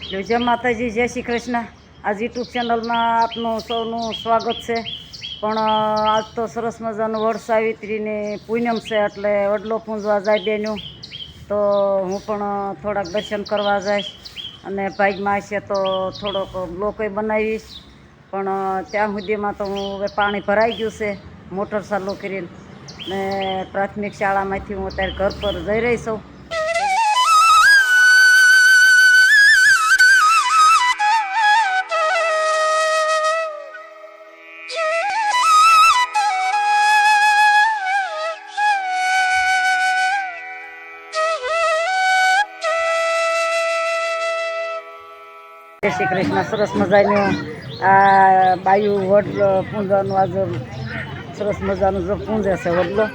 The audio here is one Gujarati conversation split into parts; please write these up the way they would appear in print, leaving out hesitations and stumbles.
જય માતાજી, જય શ્રી કૃષ્ણ। આજ યુટ્યુબ ચેનલમાં આપનું સૌનું સ્વાગત છે। પણ આજ તો સરસ મજાનું વડ સાવિત્રીની પૂનમ છે, એટલે વડલો પૂંજવા જાય બેનું, તો હું પણ થોડાક દર્શન કરવા જઈશ અને ભાગમાં હશે તો થોડોક બ્લોકેય બનાવીશ। પણ ત્યાં સુધીમાં તો હું હવે પાણી ભરાઈ ગયું છે મોટર ચાલુ કરીને, ને પ્રાથમિક શાળામાંથી હું અત્યારે ઘર પર જઈ રહી છું। જય શ્રી કૃષ્ણ। સરસ મજાનું આ બાયું વડલો પૂંજવાનું આજે સરસ મજાનું જો પૂંજે છે વડલો।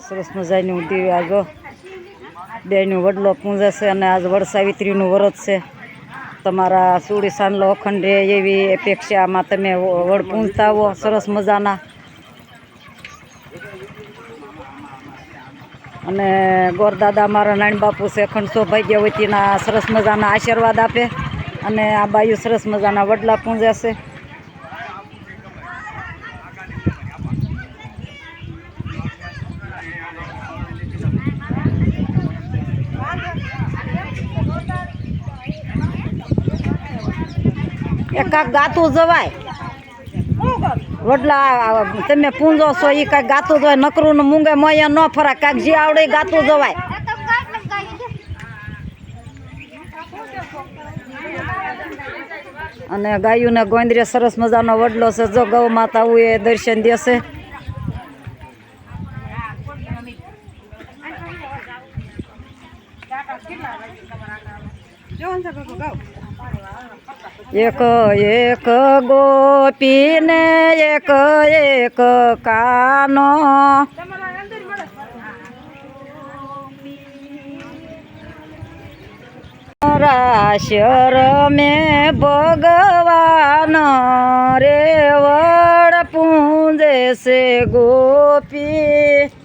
સરસ મજાનું દેવી આગળ બેનું વડલો પૂંજે છે અને આજ વડ સાવિત્રીનું વ્રત છે। તમારા સુડી સાંડલો અખંડ રહે એવી અપેક્ષામાં તમે વડ પૂંજતા હો સરસ મજાના। અને ગોરદાદા મારા નાની બાપુ છે અખંડ સૌભાગ્યવતીના સરસ મજાના આશીર્વાદ આપે અને આ બાયું સરસ મજાના વડલા પૂંજે છે। કાંક ગાતું જવાય વડલા તમે પૂંજો છો એ કાંઈક ગાતું જવાય, નકરું ને મૂંગે મોયા ન ફરા, કાંઈક જે આવડે ગાતું જવાય। અને ગાયું ને ગોંદરે સરસ મજાનો વડલો છે, જો ગૌ માતા એ દર્શન દેશે। એક એક ગોપીને એક એક કાનો, રાશર મેં ભગવાન રે વડ પૂંજે છે ગોપી।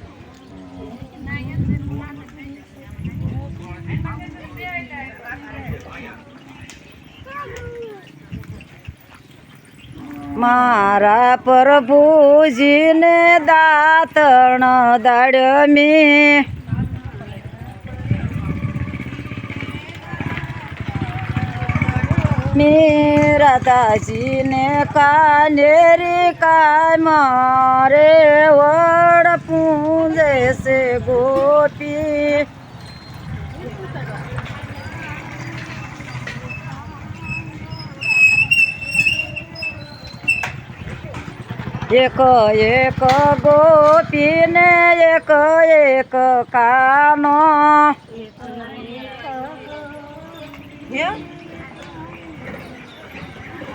મારા પ્રભુજીને દાતણ દાડમી, રાધાજીને કાનેરી કાય મારે વડ પૂંજે છે ગોપી। એક એક ગોપીને એક એક કાનો,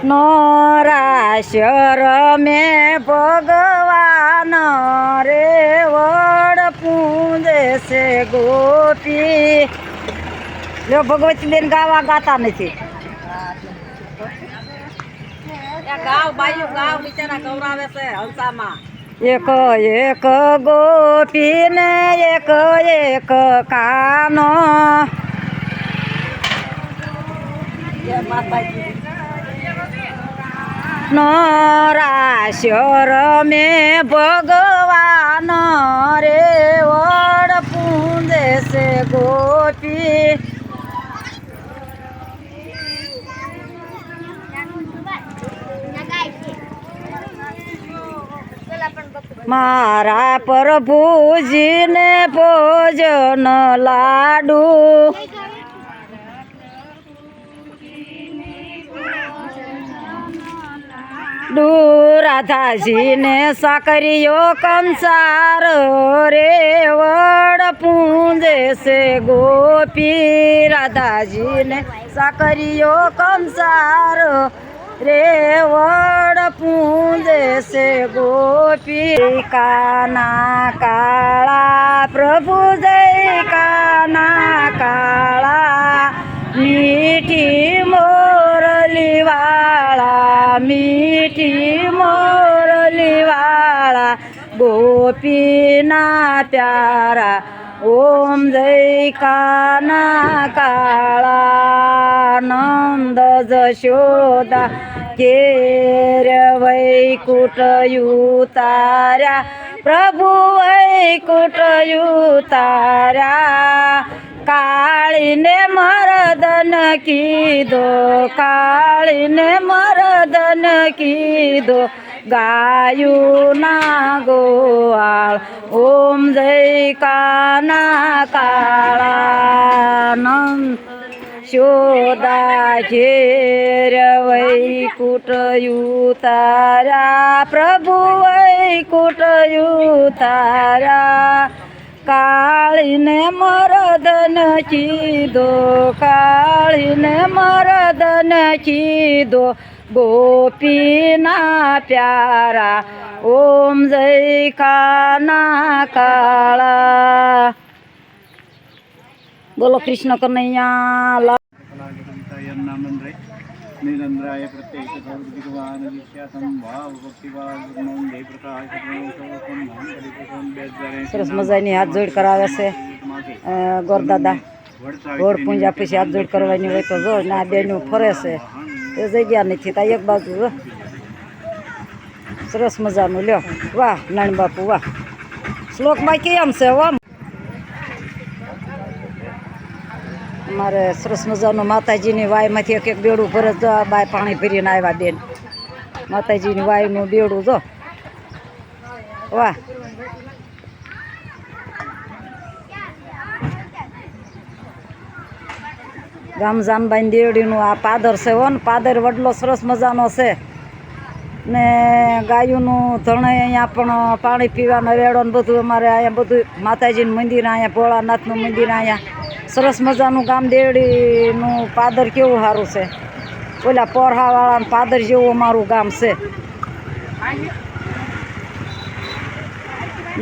નરાશર મેં ભગવાન રે વડ પૂંજે છે ગોપી। જો ભગવતી બેન ગાવા ગાતા નથી, એક એક ગોપીને એક એક કાનો, નરાશર મેં ભગવાન રે વડ પૂંજે છે ગોપી। મારા પ્રભુજીને ભોજન લાડુ, રાધાજીને સાકરીઓ કંસાર રે વડ પૂંજે છે ગોપી। રાધાજીને સાકરીઓ કંસાર રે વડ પૂંજે છે ગોપી। કાના કાળા પ્રભુ જય કાના ગોપીના પ્યારા ઓમ જય કાના કાળા નંદ જશોદા ઘેર વૈકુંઠ ઉતાર્યા પ્રભુ વૈકુંઠ ઉતાર્યા કાળીને મરદન કીધો કાળીને મરદન કીધો ગાયું ના ગોવાળ ઓમ જય કાના કાળા નંદ શોદા ઘેર વૈકુંઠ ઉતાર્યા પ્રભુ વૈકુંઠ ઉતાર્યા કાળીને મરદન કીધો કાળીને મરદન કીધો ગોપીના પ્યારા ઓમ જય કાના કાળા બોલો કૃષ્ણ કનૈયા निरंद्राय प्रत्येक भगवान भाव भक्तिवाद સરસ મજાની હાથ જોડ કરાવે છે ગોરદાદા ગોળ પૂંજા પછી હાથ જોડ કરવાની હોય તો જો ને આ બેનું ફરે છે એ જગ્યા નથી તા એક બાજુ જો સરસ મજાનું લ્યો વાહ નાની બાપુ વાહ શ્લોકમાં કેમ છે વાહ અમારે સરસ મજાનું માતાજીની વાયમાંથી એક એક બેડું ભરે જો આ બાય પાણી ભરીને આવ્યા બેન માતાજીની વાયનું બેડું જો વાહ ગામ જાનબાઈ દેવડીનું આ પાદર છે હો ને પાદર વડલો સરસ મજાનો છે ને ગાયોનું ધણે અહીંયા પણ પાણી પીવાનો રેડો ને બધું અમારે અહીંયા બધું માતાજીનું મંદિર અહીંયા ભોળાનાથનું મંદિર અહીંયા સરસ મજાનું ગામ દેવડીનું પાદર કેવું સારું છે ઓલા પોરહાવાળાનું પાદર જેવું અમારું ગામ છે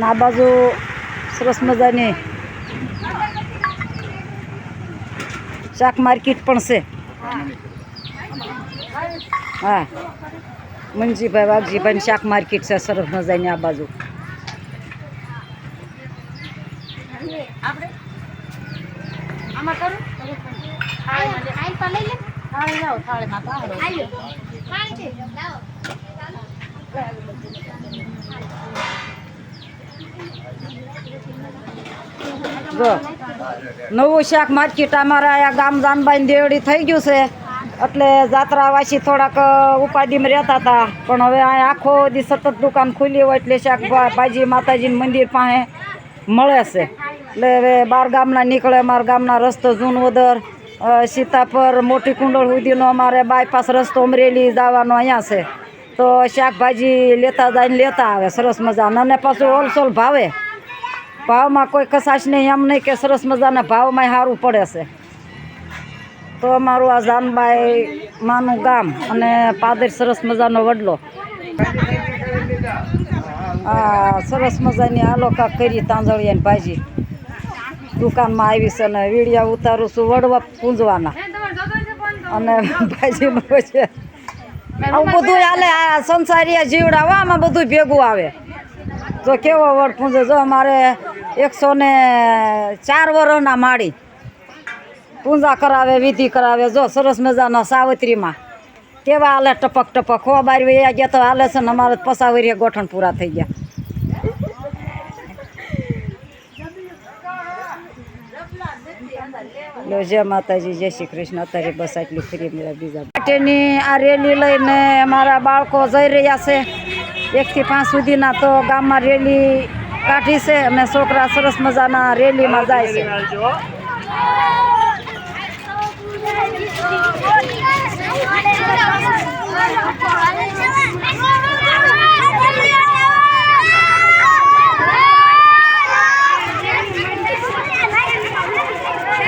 આ બાજુ સરસ મજાની શાક માર્કેટ પણ છે હા મંજીભાઈ વાઘજીભાઈની શાક માર્કેટ છે સરસ મજાની આ બાજુ જો નવું શાક માર્કેટ અમારા અહીંયા ગામ જાનબાઈ દેવડી થઈ ગયું છે એટલે જાત્રાવાસી થોડાક ઉપાધિમાં રહેતા હતા પણ હવે અહીંયા આખો દી સતત દુકાન ખુલી હોય એટલે શાકભાજી માતાજીનું મંદિર પાસે મળે છે એટલે હવે બાર ગામના નીકળે અમારા ગામના રસ્તો જૂનવદર સીતાપર મોટી કુંડળ સુધીનો અમારે બાયપાસ રસ્તો અમરેલી જવાનો અહીંયા છે તો શાકભાજી લેતા જાય ને લેતા આવે સરસ મજાના અને પાછું હોલસેલ ભાવે ભાવમાં કોઈ કસાશ નહીં એમ નહીં કે સરસ મજાના ભાવમાં સારું પડે છે તો અમારું આ જાનબાઈ માનું ગામ અને પાદર સરસ મજાનો વડલો આ સરસ મજાની આલોકા કરી તાંજળિયાની ભાજી દુકાનમાં આવી છે ને વીડિયા ઉતારું છું વડવા પૂંજવાના અને ભાજીનું છે આવું બધું હાલે આ સંસારીયા જીવડા આમાં બધું ભેગું આવે જો કેવો વડ પૂંજે જો અમારે 104 વર્ષના માળી પૂજા કરાવે વિધિ કરાવે જો સરસ મજાના સાવત્રીમાં કેવા હાલે ટપક ટપક હો બાર વૈયા ગયા તો હાલે છે ને અમારે 50 વર્ષે ગોઠણ પૂરા થઈ ગયા જય માતાજી જય શ્રી કૃષ્ણ અત્યારે બસ આટલી ફ્રી મળ્યા બીજા માટેની આ રેલી લઈને અમારા બાળકો જઈ રહ્યા છે 1 થી 5 સુધીના તો ગામમાં રેલી કાઢી છે અને છોકરા સરસ મજાના રેલીમાં જાય છે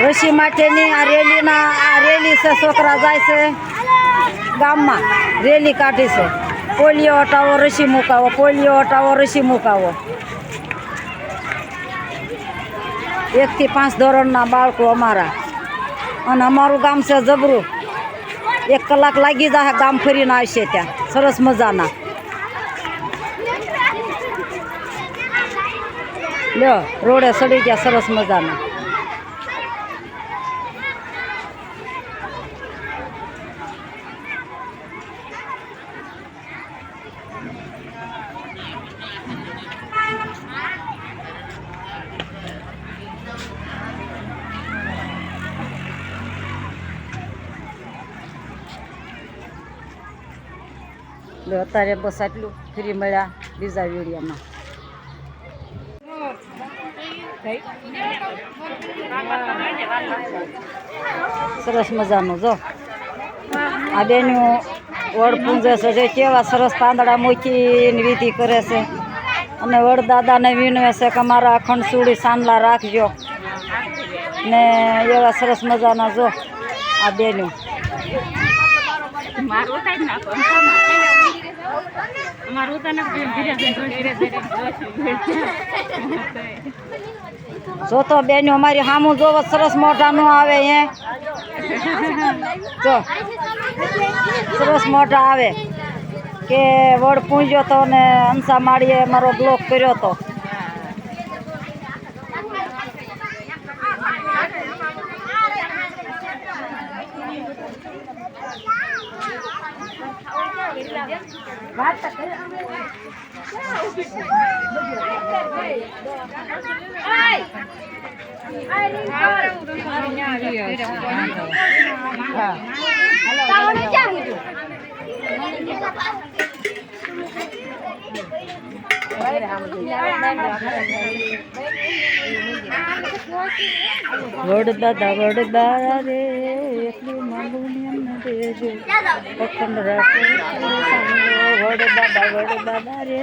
રસી માટેની આ રેલી છે છોકરા જાય છે ગામમાં રેલી કાઢી છે પોલિયો હટાવો રસી મુકાવો પોલિયો હટાવો રસી મુકાવો 1 થી 5 ધોરણના બાળકો અમારા અને અમારું ગામ છે જબરું 1 કલાક લાગી જાય ગામ ફરીને આવશે ત્યાં સરસ મજાના લ્યો રોડે સડી ગયા સરસ મજાના. અત્યારે બસ આટલું ફ્રી મળ્યા બીજા વિડીયોમાં. સરસ મજાનું જો આ બેનું વડ પૂંજે છે, જે કેવા સરસ પાંદડા મૂકીને વિધિ કરે છે અને વડદાદાને વિનવે છે કે મારા અખંડ સુડી સાંડલા રાખજો ને એવા સરસ મજાના જો આ બેનું. જો તો બેન અમારી સામું જોવો સરસ મોઢા નો આવે હે જો સરસ મોઢા આવે કે વડ પૂંજ્યો તો ને અંસા માળીએ મારો બ્લોક કર્યો તો. વડદાદા રે એટલી માંગું એમને દેજો અખંડ રાખો વડદાદા રે.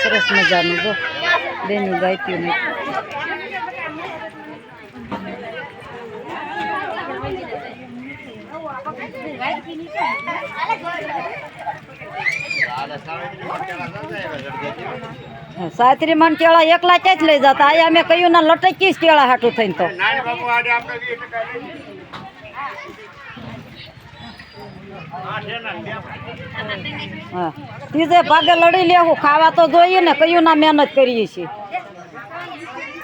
સરસ મજાનું જો બેનું ગાયતી ને સાત્રી મણ કેળા એકલા ક્યાં જ લઈ જતા. આયા મેં કહ્યું ના લટકી કેળા હાટું થઈને તો હા ત્રીજે ભાગે લડી લેવું. ખાવા તો જોઈએ ને, કયું ના મહેનત કરીએ છીએ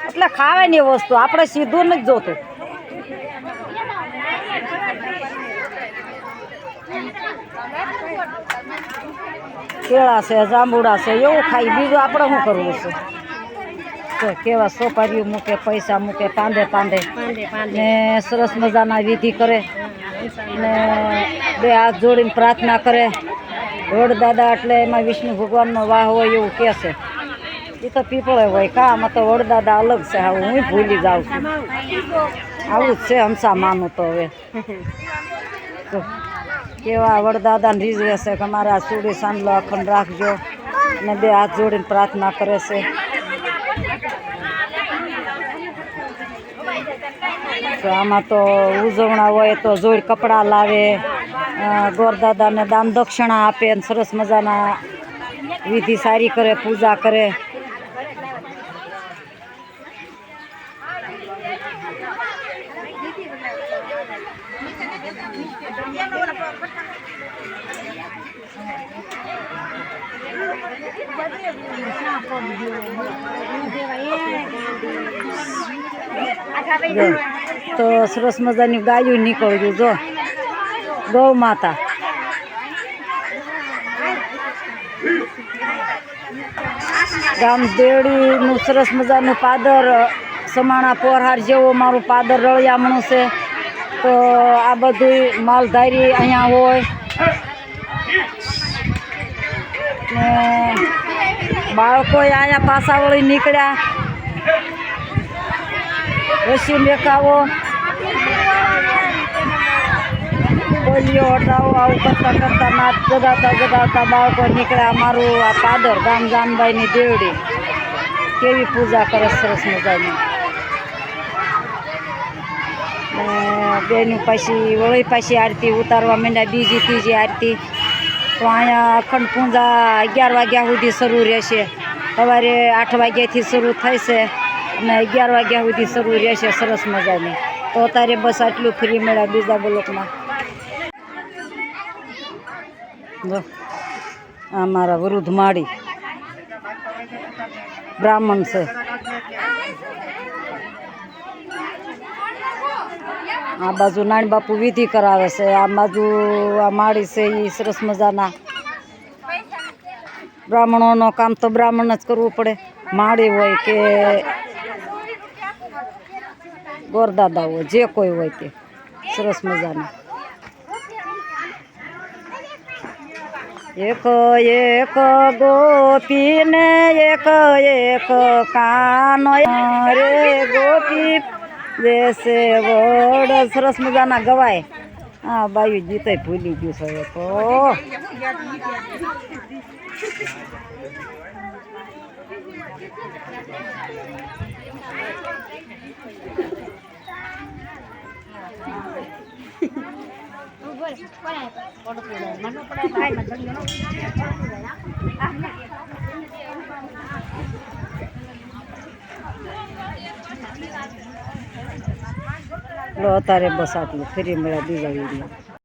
એટલે ખાવાની વસ્તુ આપણે સીધું નથી જોતું. કેળા છે, જાંબુડા છે, એવું ખાઈ બીજું આપણે શું કરવું છે. તો કેવા સોપારીઓ મૂકે, પૈસા મૂકે પાંદે પાંદે ને સરસ મજાના વિધિ કરે ને બે હાથ જોડીને પ્રાર્થના કરે. વડદાદા એટલે એમાં વિષ્ણુ ભગવાનનો વાહ હોય એવું કહે છે. એ તો પીપળે હોય કા, આમાં તો વડદાદા અલગ છે. આવું હું ભૂલી જાઉં છું. આવું જ છે હંસા માનું તો હવે તો કેવા વડદાદાને રીઝવે છે કે મારા સુડી સાંડલો અખંડ રાખજો ને બે હાથ જોડીને પ્રાર્થના કરે છે. તો આમાં તો ઉજવણા હોય તો જોડ કપડાં લાવે, ગોરદાદાને દાન દક્ષિણા આપે ને સરસ મજાના વિધિ સારી કરે, પૂજા કરે. તો સરસ મજાની ગાયું નીકળ્યું જો ગૌ માતા. ગામ દેવડીનું સરસ મજાનું પાદર સમાણા પોરહાર જેવો મારું પાદર રળિયામણું છે. તો આ બધું માલધારી અહીંયા હોય ને બાળકો અહીંયા પાસા વળી નીકળ્યા. રસી મેકાવો, પોલિયો હટાવો, આવું કરતાં કરતાં નાચ જગાવતા બાળકો નીકળ્યા. અમારું આ પાદર ગામ જાનબાઈની દેવડી કેવી પૂજા કરે સરસ મજાની. બેનું પાછી વળી પાછી આરતી ઉતારવા માંડ્યા, બીજી ત્રીજી આરતી. તો અહીંયા અખંડ પૂજા 11 વાગ્યા સુધી શરૂ રહેશે. સવારે 8 વાગ્યાથી શરૂ થશે અને 11 વાગ્યા સુધી શરૂ રહેશે સરસ મજાની. તો અત્યારે બસ આટલું ફ્રી મળ્યા બીજા બ્લોકમાં. જો આ મારા વૃદ્ધ માળી બ્રાહ્મણ છે. આ બાજુ નાની બાપુ વિધિ કરાવે છે. આ બાજુ આ માળી છે એ સરસ મજાના બ્રાહ્મણોનો કામ તો બ્રાહ્મણ જ કરવું પડે. માળી હોય કે ગોરદાદા હોય, જે કોઈ હોય તે સરસ મજાના. એક એક ગોપીને એક એક કાનો રે ગોપી દેશે વડ. સરસ મજાના ગવાય. હા બાયું ગીતે ભૂલી ગયું છે હવે તો. લો અત્યારે બસ આટલું. ફરી મળ્યા બીજા વિડીયો.